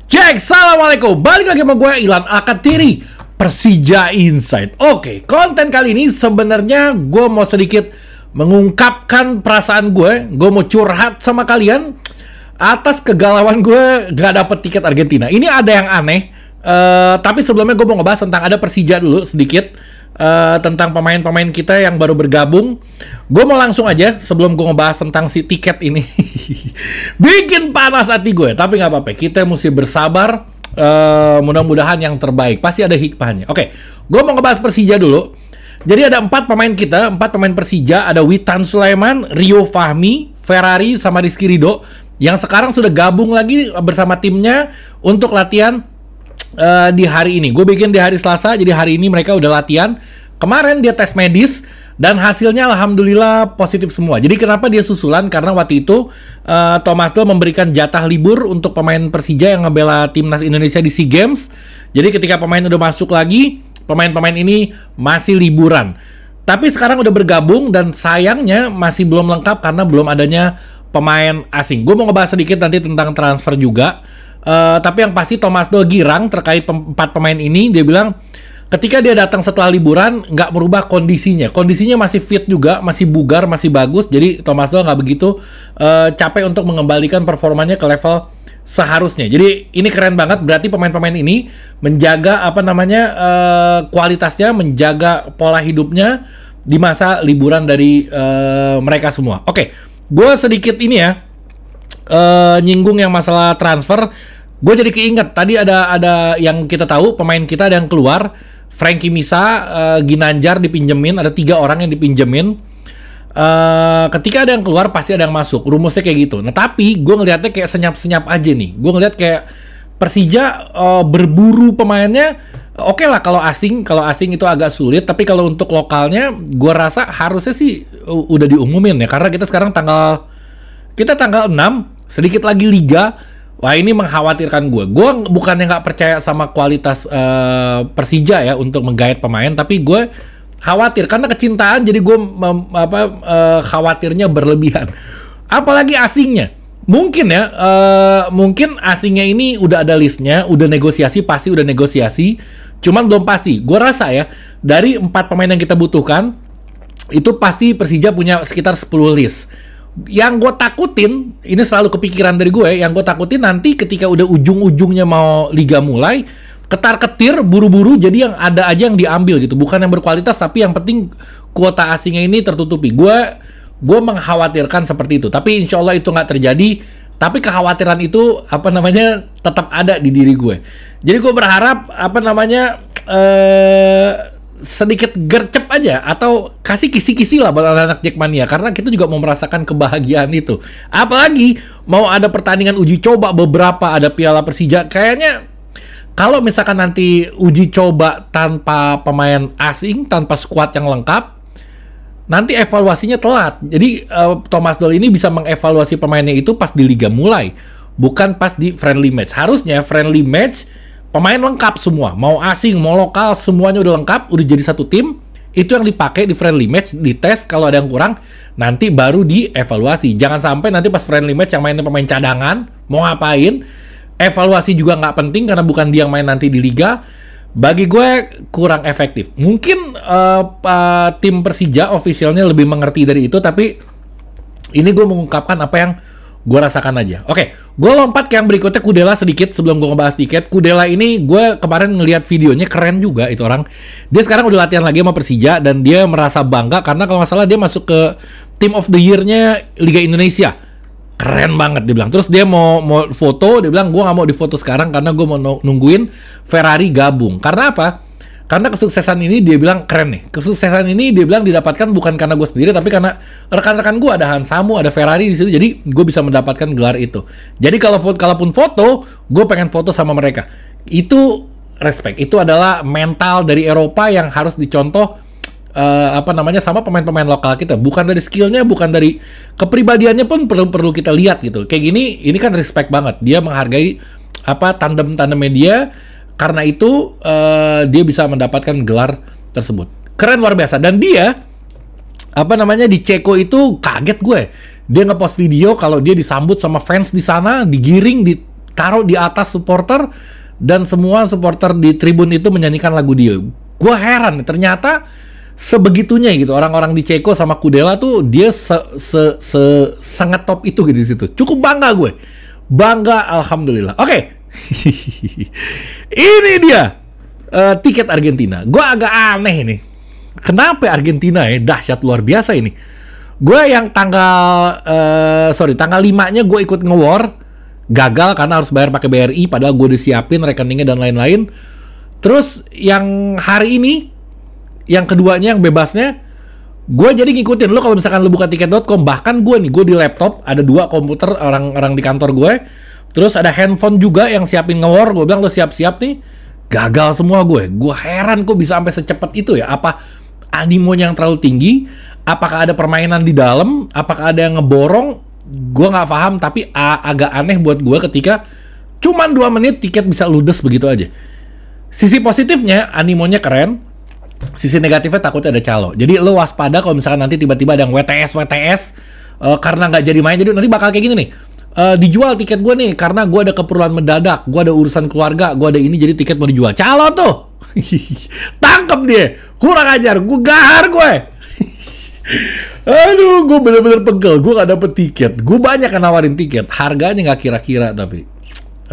Cek, assalamualaikum. Balik lagi sama gue Ilan Akatiri, Persija Insight. Oke, konten kali ini sebenarnya gue mau sedikit mengungkapkan perasaan gue. Gue mau curhat sama kalian atas kegalauan gue gak dapet tiket Argentina. Ini ada yang aneh, tapi sebelumnya gue mau ngebahas tentang ada Persija dulu sedikit. Tentang pemain-pemain kita yang baru bergabung. Gue mau langsung aja sebelum gue ngebahas tentang si tiket ini. Bikin panas hati gue, tapi nggak apa-apa, kita mesti bersabar. Mudah-mudahan yang terbaik, pasti ada hikmahnya. Oke, gue mau ngebahas Persija dulu. Jadi ada 4 pemain kita, 4 pemain Persija. Ada Witan Sulaiman, Rio Fahmi, Ferrari, sama Rizky Ridho, yang sekarang sudah gabung lagi bersama timnya untuk latihan di hari ini. Gue bikin di hari Selasa, jadi hari ini mereka udah latihan. Kemarin dia tes medis dan hasilnya alhamdulillah positif semua. Jadi kenapa dia susulan? Karena waktu itu Thomas Doll memberikan jatah libur untuk pemain Persija yang ngebela timnas Indonesia di SEA Games. Jadi ketika pemain udah masuk lagi, pemain-pemain ini masih liburan. Tapi sekarang udah bergabung dan sayangnya masih belum lengkap karena belum adanya pemain asing. Gue mau ngebahas sedikit nanti tentang transfer juga. Tapi yang pasti Thomas Doll girang terkait 4 pemain ini. Dia bilang ketika dia datang setelah liburan nggak merubah kondisinya. Kondisinya masih fit juga, masih bugar, masih bagus. Jadi Thomas Doll nggak begitu capek untuk mengembalikan performanya ke level seharusnya. Jadi ini keren banget. Berarti pemain-pemain ini menjaga kualitasnya, menjaga pola hidupnya di masa liburan dari mereka semua. Oke, gue sedikit ini ya nyinggung yang masalah transfer. Gue jadi keinget tadi ada yang kita tahu pemain kita ada yang keluar. Frankie Misa, Ginanjar dipinjemin, ada 3 orang yang dipinjemin. Ketika ada yang keluar pasti ada yang masuk, rumusnya kayak gitu. Nah tapi gue ngelihatnya kayak senyap-senyap aja nih. Gue ngelihat kayak Persija berburu pemainnya. Oke lah kalau asing itu agak sulit, tapi kalau untuk lokalnya gue rasa harusnya sih udah diumumin ya, karena kita sekarang tanggal 6, sedikit lagi liga. Wah ini mengkhawatirkan gue. Gue bukannya nggak percaya sama kualitas Persija ya untuk menggait pemain, tapi gue khawatir karena kecintaan. Jadi gue khawatirnya berlebihan. Apalagi asingnya. Mungkin ya, mungkin asingnya ini udah ada listnya, udah negosiasi, pasti udah negosiasi. Cuman belum pasti. Gue rasa ya dari 4 pemain yang kita butuhkan itu pasti Persija punya sekitar 10 list. Yang gue takutin, ini selalu kepikiran dari gue, yang gue takutin nanti ketika udah ujung-ujungnya mau liga mulai, ketar-ketir, buru-buru, jadi yang ada aja yang diambil gitu. Bukan yang berkualitas, tapi yang penting kuota asingnya ini tertutupi. Gue mengkhawatirkan seperti itu. Tapi insya Allah itu nggak terjadi. Tapi kekhawatiran itu, tetap ada di diri gue. Jadi gue berharap, sedikit gercep aja atau kasih kisi-kisi lah buat anak-anak Jackmania, karena kita juga mau merasakan kebahagiaan itu. Apalagi mau ada pertandingan uji coba beberapa, ada Piala Persija. Kayaknya kalau misalkan nanti uji coba tanpa pemain asing, tanpa skuad yang lengkap, nanti evaluasinya telat. Jadi Thomas Doll ini bisa mengevaluasi pemainnya itu pas di liga mulai, bukan pas di friendly match. Harusnya friendly match pemain lengkap semua, mau asing, mau lokal, semuanya udah lengkap, udah jadi satu tim. Itu yang dipakai di friendly match, dites kalau ada yang kurang, nanti baru dievaluasi. Jangan sampai nanti pas friendly match yang mainnya pemain cadangan, mau ngapain, evaluasi juga nggak penting karena bukan dia yang main nanti di liga. Bagi gue kurang efektif. Mungkin tim Persija officialnya lebih mengerti dari itu, tapi ini gue mengungkapkan apa yang gue rasakan aja. Oke, gue lompat ke yang berikutnya, Kudela sedikit sebelum gue ngebahas tiket. Kudela ini gue kemarin ngelihat videonya, keren juga itu orang. Dia sekarang udah latihan lagi sama Persija dan dia merasa bangga karena kalau nggak salah dia masuk ke Team of the Year-nya Liga Indonesia. Keren banget dia bilang. Terus dia mau foto, dia bilang gue nggak mau difoto sekarang karena gue mau nungguin Ferrari gabung. Karena apa? Karena kesuksesan ini dia bilang keren nih. Kesuksesan ini dia bilang didapatkan bukan karena gue sendiri, tapi karena rekan-rekan gue, ada Hansamu, ada Ferrari di situ. Jadi gue bisa mendapatkan gelar itu. Jadi kalaupun foto, gue pengen foto sama mereka. Itu respect. Itu adalah mental dari Eropa yang harus dicontoh sama pemain-pemain lokal kita. Bukan dari skillnya, bukan dari kepribadiannya pun perlu kita lihat gitu. Kayak gini, ini kan respect banget. Dia menghargai tandem-tandemnya dia. Karena itu dia bisa mendapatkan gelar tersebut. Keren, luar biasa. Dan dia di Ceko itu kaget gue. Dia ngepost video kalau dia disambut sama fans di sana, digiring, taruh di atas supporter, dan semua supporter di tribun itu menyanyikan lagu dia. Gue heran, ternyata sebegitunya gitu orang-orang di Ceko sama Kudela tuh dia sangat top itu gitu di situ. Cukup bangga gue, bangga alhamdulillah. Oke. Ini dia tiket Argentina. Gue agak aneh ini. Kenapa Argentina ya? Dahsyat luar biasa ini. Gue yang tanggal 5-nya gue ikut nge-war, gagal karena harus bayar pakai BRI, padahal gue disiapin rekeningnya dan lain-lain. Terus yang hari ini, yang keduanya yang bebasnya, gue jadi ngikutin. Lo kalau misalkan lo buka tiket.com, bahkan gue di laptop ada 2 komputer orang di kantor gue. Terus ada handphone juga yang siapin nge-war. Gue bilang lo siap-siap nih. Gagal semua gue. Gue heran kok bisa sampai secepat itu ya. Apa animonya yang terlalu tinggi? Apakah ada permainan di dalam? Apakah ada yang ngeborong? Gue nggak paham. Tapi agak aneh buat gue ketika cuman 2 menit tiket bisa ludes begitu aja. Sisi positifnya animonya keren. Sisi negatifnya takutnya ada calo. Jadi lo waspada kalau misalkan nanti tiba-tiba ada yang WTS karena nggak jadi main. Jadi nanti bakal kayak gini nih. Dijual tiket gue nih karena gue ada keperluan mendadak, gue ada urusan keluarga, gue ada ini, jadi tiket mau dijual. Calo tuh. Tangkep dia. Kurang ajar. Gue gahar gue. Aduh, gue bener-bener pegel. Gue gak dapet tiket. Gue banyak yang nawarin tiket. Harganya gak kira-kira tapi.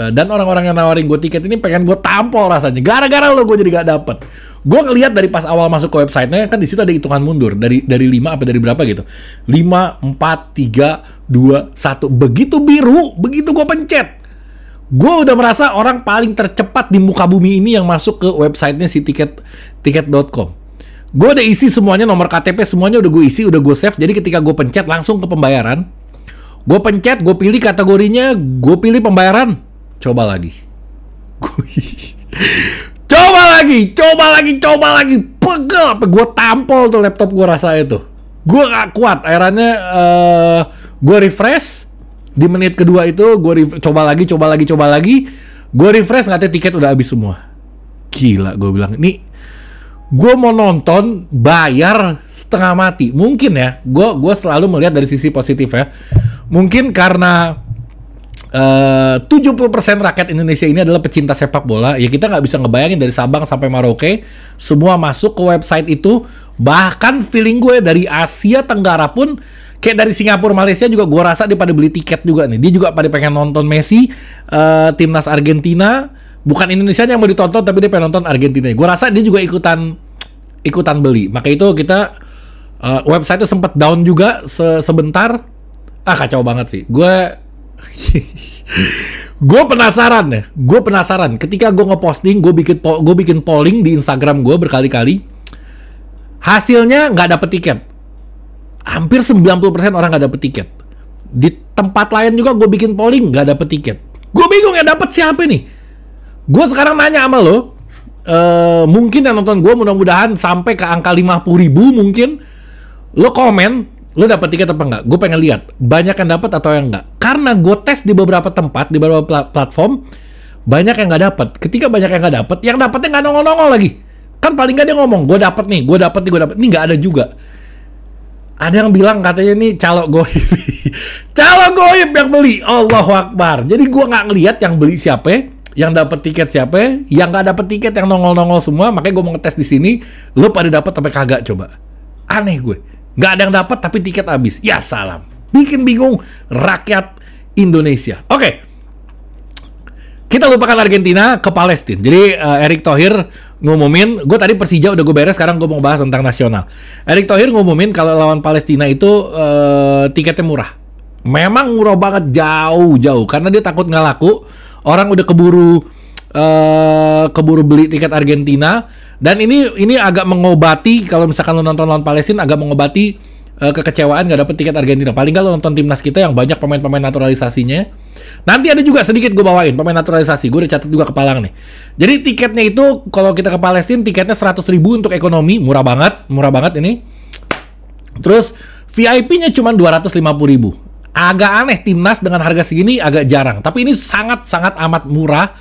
Dan orang-orang yang nawarin gue tiket ini pengen gue tampol rasanya. Gara-gara lo gue jadi gak dapet. Gue ngeliat dari pas awal masuk ke websitenya kan di situ ada hitungan mundur dari 5 apa dari berapa gitu. 5, 4, 3, 2, 1. Begitu biru, begitu gue pencet, gue udah merasa orang paling tercepat di muka bumi ini yang masuk ke websitenya si tiket.com. Gue udah isi semuanya, nomor KTP semuanya udah gue isi, udah gue save. Jadi ketika gue pencet langsung ke pembayaran. Gue pencet, gue pilih kategorinya, gue pilih pembayaran. Coba lagi. Coba lagi. Pegel. Gue tampol tuh laptop gue rasa itu. Gue gak kuat. Akhirnya gue refresh. Di menit kedua itu gue coba lagi. Gue refresh, ngatanya tiket udah habis semua. Gila, gue bilang. Nih, gue mau nonton bayar setengah mati. Mungkin ya. Gue selalu melihat dari sisi positif ya. Mungkin karena 70% rakyat Indonesia ini adalah pecinta sepak bola. Ya kita nggak bisa ngebayangin dari Sabang sampai Merauke semua masuk ke website itu. Bahkan feeling gue dari Asia Tenggara pun, kayak dari Singapura, Malaysia juga gue rasa dia pada beli tiket juga nih. Dia juga pada pengen nonton Messi, timnas Argentina. Bukan Indonesia yang mau ditonton, tapi dia pengen nonton Argentina. Gue rasa dia juga ikutan beli. Maka itu kita website-nya sempat down juga sebentar. Kacau banget sih. Gue penasaran ketika gue ngeposting, gue bikin polling di Instagram gue berkali-kali, hasilnya nggak dapet tiket. Hampir 90% orang nggak dapet tiket. Di tempat lain juga gue bikin polling, nggak dapet tiket. Gue bingung yang dapet siapa nih. Gue sekarang nanya sama lo, mungkin yang nonton gue mudah-mudahan sampai ke angka 50.000 mungkin. Lo komen, lo dapet tiket apa enggak? Gue pengen lihat banyak yang dapet atau yang enggak. Karena gue tes di beberapa tempat, di beberapa platform, banyak yang nggak dapet. Ketika banyak yang nggak dapet, yang dapetnya nggak nongol-nongol lagi. Kan paling nggak dia ngomong, gue dapet nih. Ini nggak ada juga. Ada yang bilang katanya nih calo goib. Calo goib yang beli. Allahu Akbar. Jadi gue nggak ngelihat yang beli siapa, yang dapet tiket siapa, yang nggak dapet tiket yang nongol-nongol semua. Makanya gue mau ngetes di sini. Lo pada dapet tapi kagak coba. Aneh gue. Nggak ada yang dapat tapi tiket habis. Ya salam. Bikin bingung rakyat Indonesia. Oke. Kita lupakan Argentina, ke Palestina. Jadi Erick Thohir ngumumin, gue tadi Persija udah gue beres, sekarang gue mau bahas tentang nasional. Erick Thohir ngumumin kalau lawan Palestina itu tiketnya murah. Memang murah banget, jauh. Karena dia takut nggak laku. Orang udah keburu beli tiket Argentina. Dan ini agak mengobati, kalau misalkan lo nonton lawan Palestina, agak mengobati kekecewaan gak dapet tiket Argentina. Paling gak lo nonton timnas kita yang banyak pemain-pemain naturalisasinya. Nanti ada juga sedikit gue bawain pemain naturalisasi. Gue udah catat juga ke Palang nih. Jadi tiketnya itu kalau kita ke Palestina tiketnya 100.000 untuk ekonomi, murah banget ini. Terus VIP-nya cuma 250.000. Agak aneh timnas dengan harga segini, agak jarang. Tapi ini sangat amat murah.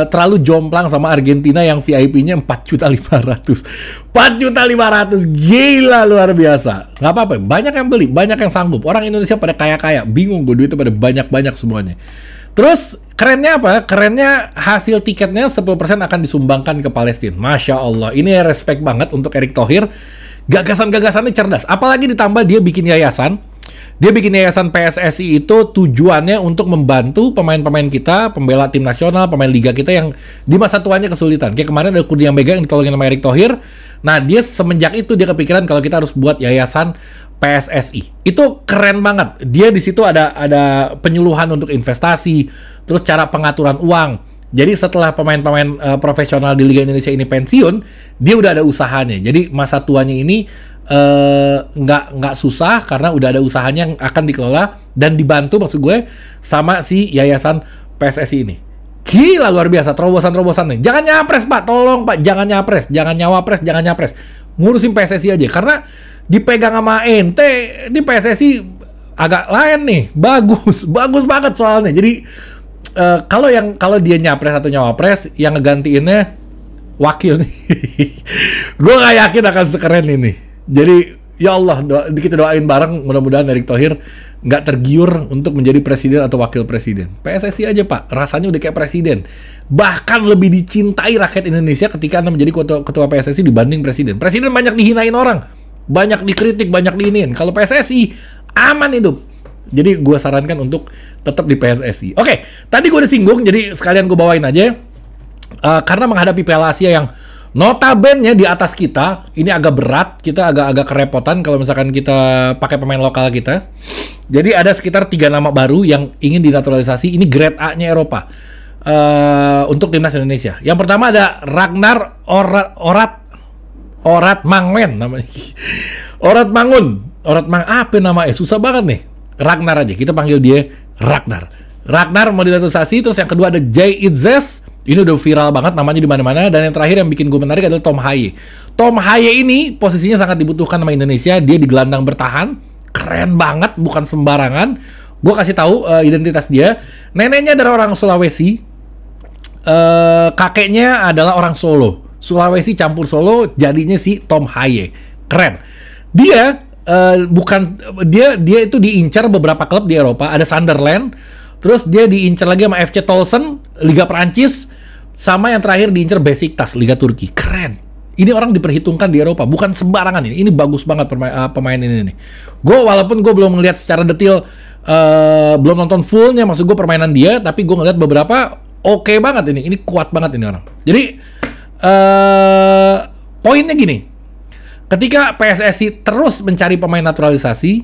Terlalu jomplang sama Argentina yang VIP-nya 4.500.000. 4.500.000, gila luar biasa. Nggak apa-apa, banyak yang beli, banyak yang sanggup. Orang Indonesia pada kaya-kaya, bingung gue duitnya pada banyak-banyak semuanya. Terus kerennya apa? Kerennya hasil tiketnya 10% akan disumbangkan ke Palestina. Masya Allah, ini respect banget untuk Erick Thohir. Gagasan-gagasannya cerdas. Apalagi ditambah dia bikin yayasan. Dia bikin yayasan PSSI itu tujuannya untuk membantu pemain-pemain kita, pembela tim nasional, pemain liga kita yang di masa tuanya kesulitan. Kayak kemarin ada Kurnia Mega yang ditolongin sama Erick Thohir. Nah, dia semenjak itu dia kepikiran kalau kita harus buat yayasan PSSI. Itu keren banget. Dia di situ ada penyuluhan untuk investasi, terus cara pengaturan uang. Jadi setelah pemain-pemain profesional di Liga Indonesia ini pensiun, dia udah ada usahanya. Jadi masa tuanya ini nggak susah karena udah ada usahanya yang akan dikelola dan dibantu maksud gue sama si yayasan PSSI ini. Gila, luar biasa terobosan-terobosannya. Jangan nyapres Pak, tolong Pak, jangan nyapres, jangan nyawapres, jangan nyapres. Ngurusin PSSI aja karena dipegang sama ente di PSSI agak lain nih, bagus banget soalnya. Jadi kalau dia nyapres atau nyawapres, yang ngegantiinnya wakil nih. Gue gak yakin akan sekeren ini. Jadi ya Allah, kita doain bareng mudah-mudahan Erick Thohir nggak tergiur untuk menjadi presiden atau wakil presiden. PSSI aja Pak, rasanya udah kayak presiden. Bahkan lebih dicintai rakyat Indonesia ketika Anda menjadi ketua PSSI dibanding presiden. Presiden banyak dihinain orang, banyak dikritik, banyak diinin. Kalau PSSI aman hidup. Jadi gue sarankan untuk tetap di PSSI. Oke, tadi gue udah singgung, jadi sekalian gue bawain aja. Karena menghadapi Piala Asia yang notabene di atas kita, ini agak berat, kita agak kerepotan kalau misalkan kita pakai pemain lokal kita. Jadi ada sekitar 3 nama baru yang ingin dinaturalisasi, ini grade A-nya Eropa untuk timnas Indonesia. Yang pertama ada Ragnar Oratmangun namanya. Apa namanya? Susah banget nih. Ragnar aja, kita panggil dia Ragnar. Ragnar mau dinaturalisasi. Terus yang kedua ada Jay Itzes. Ini udah viral banget namanya di mana-mana. Dan yang terakhir yang bikin gue menarik adalah Tom Haye. Tom Haye ini posisinya sangat dibutuhkan sama Indonesia. Dia di gelandang bertahan, keren banget, bukan sembarangan. Gue kasih tahu identitas dia. Neneknya adalah orang Sulawesi, kakeknya adalah orang Solo. Sulawesi campur Solo, jadinya si Tom Haye. Keren. Dia dia itu diincar beberapa klub di Eropa. Ada Sunderland. Terus dia diincar lagi sama FC Tolsen, Liga Perancis, sama yang terakhir diincar Besiktas, Liga Turki. Keren. Ini orang diperhitungkan di Eropa, bukan sembarangan ini. Ini bagus banget pemain ini nih. Walaupun gue belum melihat secara detail, belum nonton fullnya, maksud gue permainan dia, tapi gue ngeliat beberapa oke banget ini. Ini kuat banget ini orang. Jadi poinnya gini, ketika PSSI terus mencari pemain naturalisasi,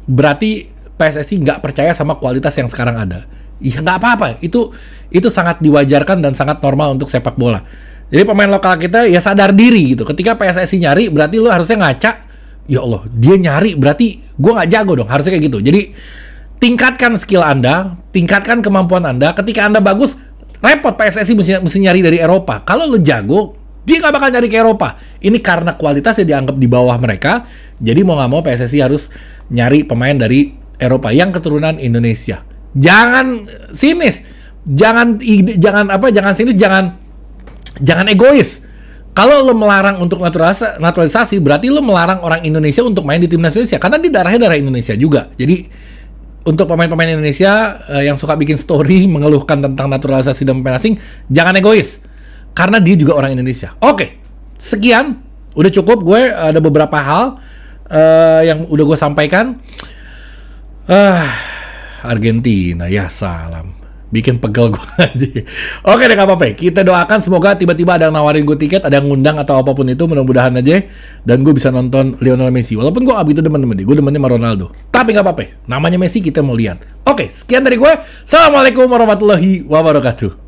berarti PSSI nggak percaya sama kualitas yang sekarang ada. Ya nggak apa-apa, itu sangat diwajarkan dan sangat normal untuk sepak bola. Jadi pemain lokal kita ya sadar diri gitu. Ketika PSSI nyari, berarti lu harusnya ngaca. Ya Allah, dia nyari, berarti gue nggak jago dong. Harusnya kayak gitu. Jadi tingkatkan skill Anda, tingkatkan kemampuan Anda. Ketika Anda bagus, repot PSSI mesti nyari dari Eropa. Kalau lu jago, dia nggak bakal nyari ke Eropa. Ini karena kualitasnya dianggap di bawah mereka. Jadi mau nggak mau PSSI harus nyari pemain dari Eropa yang keturunan Indonesia. Jangan sinis, jangan sinis, jangan egois. Kalau lo melarang untuk naturalisasi, berarti lo melarang orang Indonesia untuk main di timnas Indonesia karena di darah Indonesia juga. Jadi untuk pemain-pemain Indonesia yang suka bikin story mengeluhkan tentang naturalisasi dan pemain asing, jangan egois karena dia juga orang Indonesia. Oke, sekian, udah cukup. Gue ada beberapa hal yang udah gue sampaikan. Argentina, ya salam. Bikin pegel gue aja. Oke deh, gak apa-apa. Kita doakan semoga tiba-tiba ada yang nawarin gue tiket, ada yang ngundang atau apapun itu, mudah-mudahan aja. Dan gue bisa nonton Lionel Messi. Walaupun gue abis itu demen-demen dia. Gue demennya sama Ronaldo. Tapi gak apa-apa. Namanya Messi, kita mau lihat. Oke, sekian dari gue. Assalamualaikum warahmatullahi wabarakatuh.